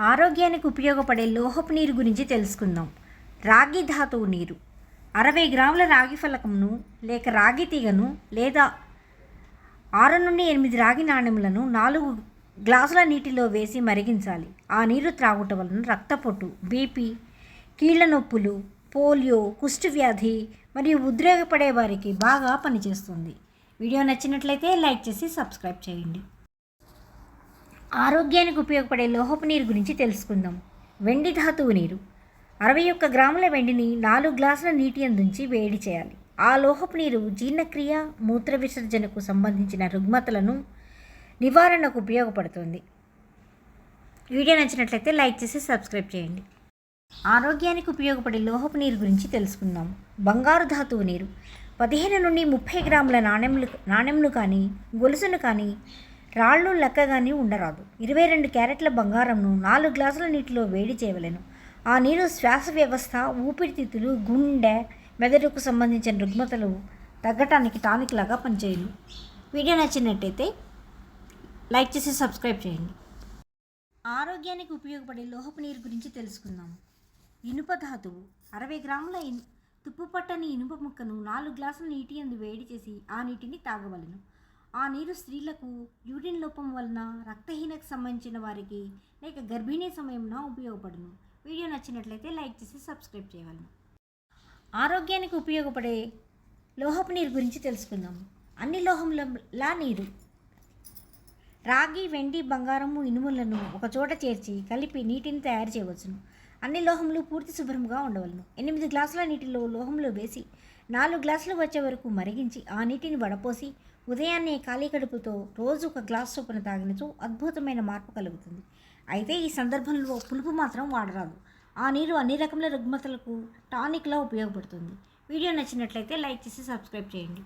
ఆరోగ్యానికి ఉపయోగపడే లోహపు నీరు గురించి తెలుసుకుందాం. రాగి ధాతువు నీరు 60 గ్రాముల రాగి ఫలకంను లేక రాగి తీగను లేదా 6 నుండి 8 రాగి నాణెములను 4 గ్లాసుల నీటిలో వేసి మరిగించాలి. ఆ నీరు త్రాగుట వలన రక్తపోటు, బీపీ, కీళ్ల నొప్పులు, పోలియో, కుష్టు వ్యాధి మరియు ఉద్రేకపడే వారికి బాగా పనిచేస్తుంది. వీడియో నచ్చినట్లయితే లైక్ చేసి సబ్స్క్రైబ్ చేయండి. ఆరోగ్యానికి ఉపయోగపడే లోహపు నీరు గురించి తెలుసుకుందాం. వెండి ధాతువు నీరు 61 గ్రాముల వెండిని 4 గ్లాసుల నీటి అందుంచి వేడి చేయాలి. ఆ లోహపు నీరు జీర్ణక్రియ, మూత్ర విసర్జనకు సంబంధించిన రుగ్మతలను నివారణకు ఉపయోగపడుతుంది. వీడియో నచ్చినట్లయితే లైక్ చేసి సబ్స్క్రైబ్ చేయండి. ఆరోగ్యానికి ఉపయోగపడే లోహపు నీరు గురించి తెలుసుకుందాం. బంగారు ధాతువు నీరు 15 నుండి 30 గ్రాముల నాణెంను కానీ గొలుసును కానీ రాళ్ళు లెక్క కానీ ఉండరాదు. 22 క్యారెట్ల బంగారంను 4 గ్లాసుల నీటిలో వేడి చేయవలెను. ఆ నీరు శ్వాస వ్యవస్థ, ఊపిరితిత్తులు, గుండె, మెదడుకు సంబంధించిన రుగ్మతలు తగ్గటానికి టానిక్ లాగా పనిచేయను. వీడియో నచ్చినట్టయితే లైక్ చేసి సబ్స్క్రైబ్ చేయండి. ఆరోగ్యానికి ఉపయోగపడే లోహపు నీరు గురించి తెలుసుకుందాం. ఇనుప ధాతువు 60 గ్రాముల తుప్పు పట్టని ఇనుప ముక్కను 4 గ్లాసుల నీటి అందు వేడి చేసి ఆ నీటిని తాగవలెను. ఆ నీరు స్త్రీలకు యూరిన్ లోపం వలన, రక్తహీనకు సంబంధించిన వారికి లేక గర్భిణీ సమయంలో ఉపయోగపడును. వీడియో నచ్చినట్లయితే లైక్ చేసి సబ్స్క్రైబ్ చేయగలను. ఆరోగ్యానికి ఉపయోగపడే లోహపు నీరు గురించి తెలుసుకుందాం. అన్ని లోహముల నీరు రాగి, వెండి, బంగారము, ఇనుములను ఒక చోట చేర్చి కలిపి నీటిని తయారు చేయవచ్చును. అన్ని లోహములు పూర్తి శుభ్రంగా ఉండవలను. 8 గ్లాసుల నీటిలో లోహంలో వేసి 4 గ్లాసులు వచ్చే వరకు మరిగించి ఆ నీటిని వడపోసి ఉదయాన్నే ఖాళీ కడుపుతో రోజు 1 గ్లాసు చొప్పున తాగినచో అద్భుతమైన మార్పు కలుగుతుంది. అయితే ఈ సందర్భంలో పులుపు మాత్రం వాడరాదు. ఆ నీరు అన్ని రకముల రుగ్మతలకు టానిక్లా ఉపయోగపడుతుంది. వీడియో నచ్చినట్లయితే లైక్ చేసి సబ్స్క్రైబ్ చేయండి.